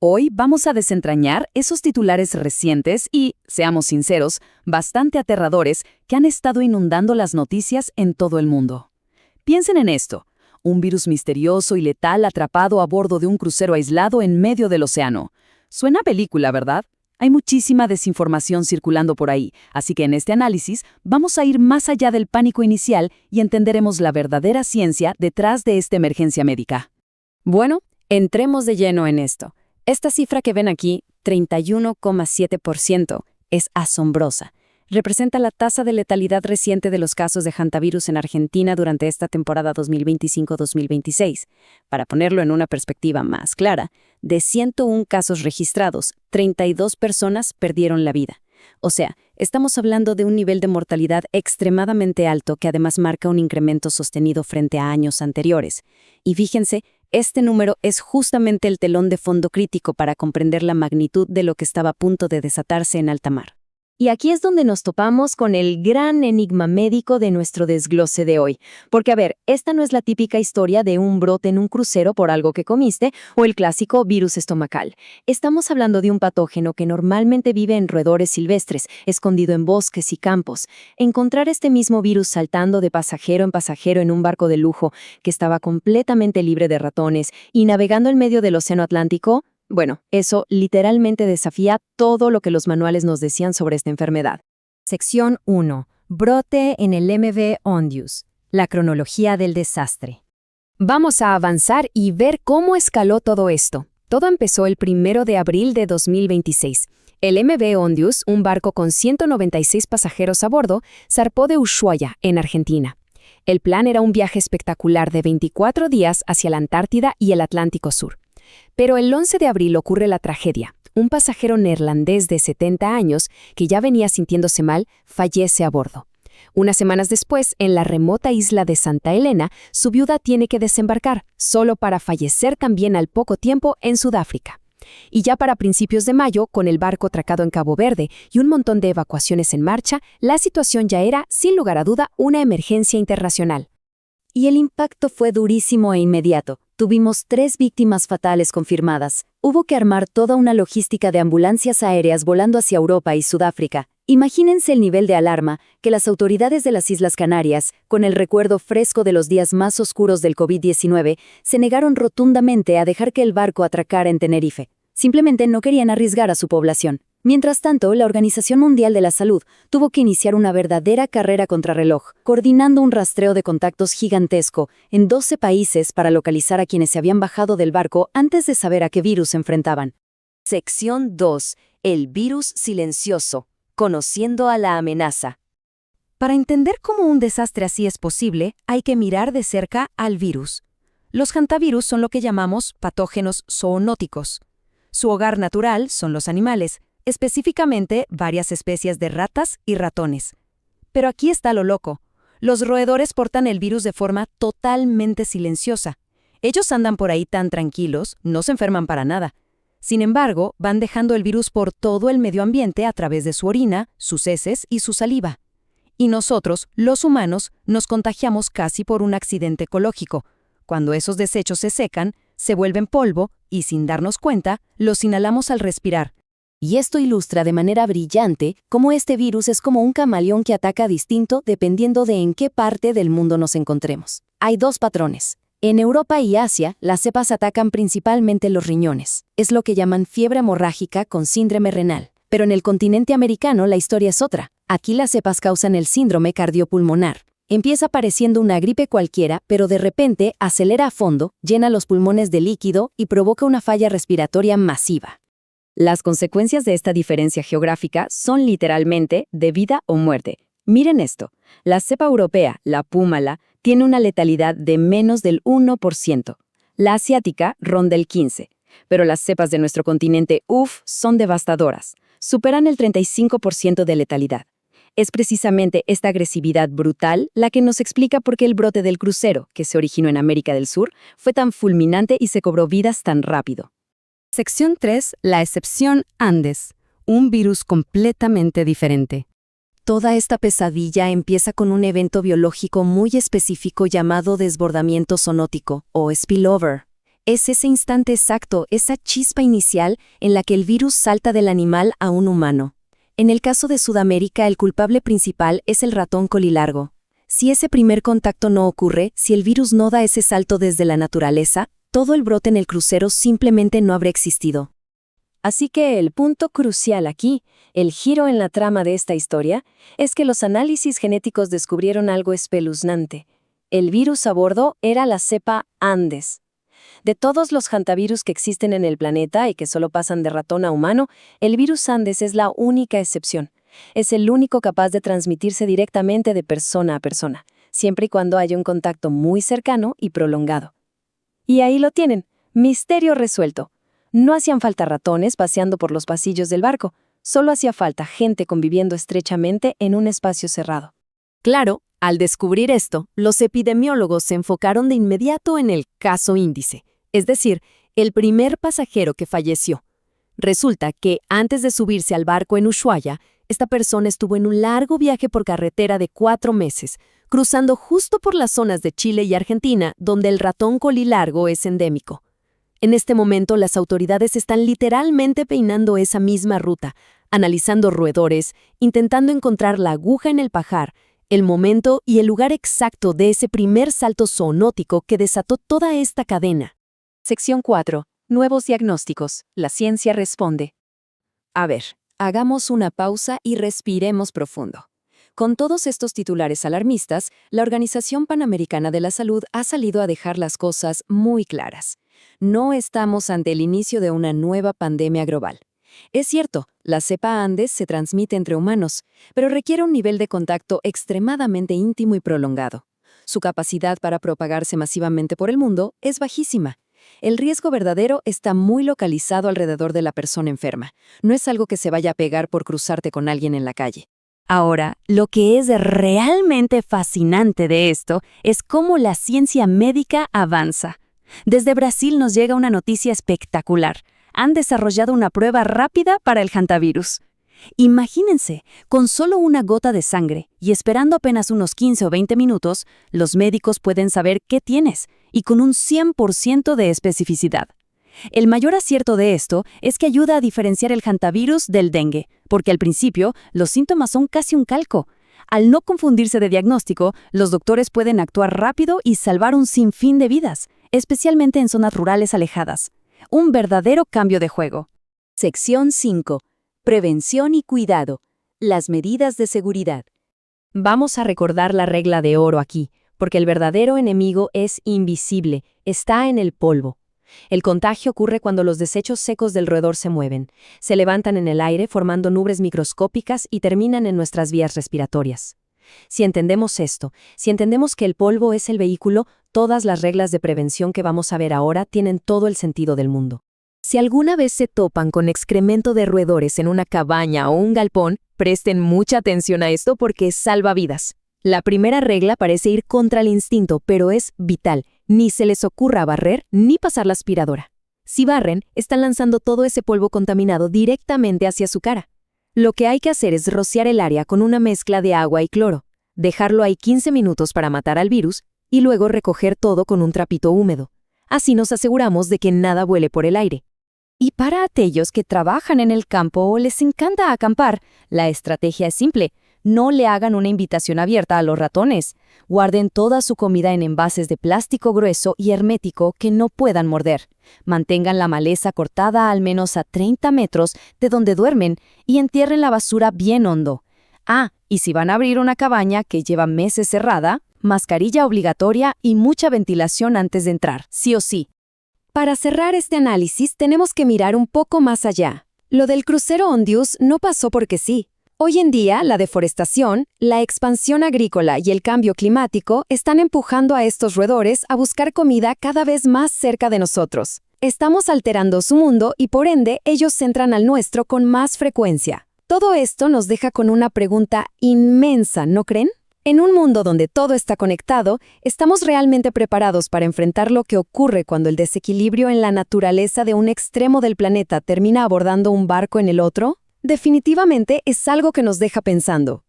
Hoy vamos a desentrañar esos titulares recientes y, seamos sinceros, bastante aterradores que han estado inundando las noticias en todo el mundo. Piensen en esto: un virus misterioso y letal atrapado a bordo de un crucero aislado en medio del océano. Suena a película, ¿verdad? Hay muchísima desinformación circulando por ahí, así que en este análisis vamos a ir más allá del pánico inicial y entenderemos la verdadera ciencia detrás de esta emergencia médica. Bueno, entremos de lleno en esto. Esta cifra que ven aquí, 31,7%, es asombrosa. Representa la tasa de letalidad reciente de los casos de hantavirus en Argentina durante esta temporada 2025-2026. Para ponerlo en una perspectiva más clara, de 101 casos registrados, 32 personas perdieron la vida. O sea, estamos hablando de un nivel de mortalidad extremadamente alto que además marca un incremento sostenido frente a años anteriores. Y fíjense, este número es justamente el telón de fondo crítico para comprender la magnitud de lo que estaba a punto de desatarse en alta mar. Y aquí es donde nos topamos con el gran enigma médico de nuestro desglose de hoy. Porque, a ver, esta no es la típica historia de un brote en un crucero por algo que comiste o el clásico virus estomacal. Estamos hablando de un patógeno que normalmente vive en roedores silvestres, escondido en bosques y campos. Encontrar este mismo virus saltando de pasajero en un barco de lujo que estaba completamente libre de ratones y navegando en medio del Océano Atlántico, bueno, eso literalmente desafía todo lo que los manuales nos decían sobre esta enfermedad. Sección 1. Brote en el MV Ondius. La cronología del desastre. Vamos a avanzar y ver cómo escaló todo esto. Todo empezó el 1 de abril de 2026. El MV Ondius, un barco con 196 pasajeros a bordo, zarpó de Ushuaia, en Argentina. El plan era un viaje espectacular de 24 días hacia la Antártida y el Atlántico Sur. Pero el 11 de abril ocurre la tragedia. Un pasajero neerlandés de 70 años, que ya venía sintiéndose mal, fallece a bordo. Unas semanas después, en la remota isla de Santa Elena, su viuda tiene que desembarcar, solo para fallecer también al poco tiempo en Sudáfrica. Y ya para principios de mayo, con el barco atracado en Cabo Verde y un montón de evacuaciones en marcha, la situación ya era, sin lugar a duda, una emergencia internacional. Y el impacto fue durísimo e inmediato. Tuvimos 3 víctimas fatales confirmadas. Hubo que armar toda una logística de ambulancias aéreas volando hacia Europa y Sudáfrica. Imagínense el nivel de alarma que las autoridades de las Islas Canarias, con el recuerdo fresco de los días más oscuros del COVID-19, se negaron rotundamente a dejar que el barco atracara en Tenerife. Simplemente no querían arriesgar a su población. Mientras tanto, la Organización Mundial de la Salud tuvo que iniciar una verdadera carrera contrarreloj, coordinando un rastreo de contactos gigantesco en 12 países para localizar a quienes se habían bajado del barco antes de saber a qué virus se enfrentaban. Sección 2. El virus silencioso. Conociendo a la amenaza. Para entender cómo un desastre así es posible, hay que mirar de cerca al virus. Los hantavirus son lo que llamamos patógenos zoonóticos. Su hogar natural son los animales, específicamente varias especies de ratas y ratones. Pero aquí está lo loco. Los roedores portan el virus de forma totalmente silenciosa. Ellos andan por ahí tan tranquilos, no se enferman para nada. Sin embargo, van dejando el virus por todo el medio ambiente a través de su orina, sus heces y su saliva. Y nosotros, los humanos, nos contagiamos casi por un accidente ecológico. Cuando esos desechos se secan, se vuelven polvo y, sin darnos cuenta, los inhalamos al respirar. Y esto ilustra de manera brillante cómo este virus es como un camaleón que ataca distinto dependiendo de en qué parte del mundo nos encontremos. Hay 2 patrones. En Europa y Asia, las cepas atacan principalmente los riñones. Es lo que llaman fiebre hemorrágica con síndrome renal. Pero en el continente americano la historia es otra. Aquí las cepas causan el síndrome cardiopulmonar. Empieza pareciendo una gripe cualquiera, pero de repente acelera a fondo, llena los pulmones de líquido y provoca una falla respiratoria masiva. Las consecuencias de esta diferencia geográfica son literalmente de vida o muerte. Miren esto, la cepa europea, la púmala, tiene una letalidad de menos del 1%. La asiática ronda el 15%, pero las cepas de nuestro continente, son devastadoras. Superan el 35% de letalidad. Es precisamente esta agresividad brutal la que nos explica por qué el brote del crucero, que se originó en América del Sur, fue tan fulminante y se cobró vidas tan rápido. Sección 3. La excepción Andes. Un virus completamente diferente. Toda esta pesadilla empieza con un evento biológico muy específico llamado desbordamiento zoonótico, o spillover. Es ese instante exacto, esa chispa inicial en la que el virus salta del animal a un humano. En el caso de Sudamérica, el culpable principal es el ratón colilargo. Si ese primer contacto no ocurre, si el virus no da ese salto desde la naturaleza, todo el brote en el crucero simplemente no habría existido. Así que el punto crucial aquí, el giro en la trama de esta historia, es que los análisis genéticos descubrieron algo espeluznante. El virus a bordo era la cepa Andes. De todos los hantavirus que existen en el planeta y que solo pasan de ratón a humano, el virus Andes es la única excepción. Es el único capaz de transmitirse directamente de persona a persona, siempre y cuando haya un contacto muy cercano y prolongado. Y ahí lo tienen, misterio resuelto. No hacían falta ratones paseando por los pasillos del barco, solo hacía falta gente conviviendo estrechamente en un espacio cerrado. Claro, al descubrir esto, los epidemiólogos se enfocaron de inmediato en el caso índice, es decir, el primer pasajero que falleció. Resulta que antes de subirse al barco en Ushuaia, esta persona estuvo en un largo viaje por carretera de 4 meses, cruzando justo por las zonas de Chile y Argentina, donde el ratón colilargo es endémico. En este momento, las autoridades están literalmente peinando esa misma ruta, analizando roedores, intentando encontrar la aguja en el pajar, el momento y el lugar exacto de ese primer salto zoonótico que desató toda esta cadena. Sección 4. Nuevos diagnósticos. La ciencia responde. A ver, hagamos una pausa y respiremos profundo. Con todos estos titulares alarmistas, la Organización Panamericana de la Salud ha salido a dejar las cosas muy claras. No estamos ante el inicio de una nueva pandemia global. Es cierto, la cepa Andes se transmite entre humanos, pero requiere un nivel de contacto extremadamente íntimo y prolongado. Su capacidad para propagarse masivamente por el mundo es bajísima. El riesgo verdadero está muy localizado alrededor de la persona enferma. No es algo que se vaya a pegar por cruzarte con alguien en la calle. Ahora, lo que es realmente fascinante de esto es cómo la ciencia médica avanza. Desde Brasil nos llega una noticia espectacular. Han desarrollado una prueba rápida para el hantavirus. Imagínense, con solo una gota de sangre y esperando apenas unos 15 o 20 minutos, los médicos pueden saber qué tienes y con un 100% de especificidad. El mayor acierto de esto es que ayuda a diferenciar el hantavirus del dengue, porque al principio los síntomas son casi un calco. Al no confundirse de diagnóstico, los doctores pueden actuar rápido y salvar un sinfín de vidas, especialmente en zonas rurales alejadas. Un verdadero cambio de juego. Sección 5. Prevención y cuidado. Las medidas de seguridad. Vamos a recordar la regla de oro aquí, porque el verdadero enemigo es invisible, está en el polvo. El contagio ocurre cuando los desechos secos del roedor se mueven, se levantan en el aire formando nubes microscópicas y terminan en nuestras vías respiratorias. Si entendemos esto, si entendemos que el polvo es el vehículo, todas las reglas de prevención que vamos a ver ahora tienen todo el sentido del mundo. Si alguna vez se topan con excremento de roedores en una cabaña o un galpón, presten mucha atención a esto porque salva vidas. La primera regla parece ir contra el instinto, pero es vital. Ni se les ocurra barrer ni pasar la aspiradora. Si barren, están lanzando todo ese polvo contaminado directamente hacia su cara. Lo que hay que hacer es rociar el área con una mezcla de agua y cloro, dejarlo ahí 15 minutos para matar al virus y luego recoger todo con un trapito húmedo. Así nos aseguramos de que nada vuele por el aire. Y para aquellos que trabajan en el campo o les encanta acampar, la estrategia es simple. No le hagan una invitación abierta a los ratones. Guarden toda su comida en envases de plástico grueso y hermético que no puedan morder. Mantengan la maleza cortada al menos a 30 metros de donde duermen y entierren la basura bien hondo. Y si van a abrir una cabaña que lleva meses cerrada, mascarilla obligatoria y mucha ventilación antes de entrar, sí o sí. Para cerrar este análisis, tenemos que mirar un poco más allá. Lo del crucero Ondius no pasó porque sí. Hoy en día, la deforestación, la expansión agrícola y el cambio climático están empujando a estos roedores a buscar comida cada vez más cerca de nosotros. Estamos alterando su mundo y por ende ellos entran al nuestro con más frecuencia. Todo esto nos deja con una pregunta inmensa, ¿no creen? En un mundo donde todo está conectado, ¿estamos realmente preparados para enfrentar lo que ocurre cuando el desequilibrio en la naturaleza de un extremo del planeta termina abordando un barco en el otro? Definitivamente es algo que nos deja pensando.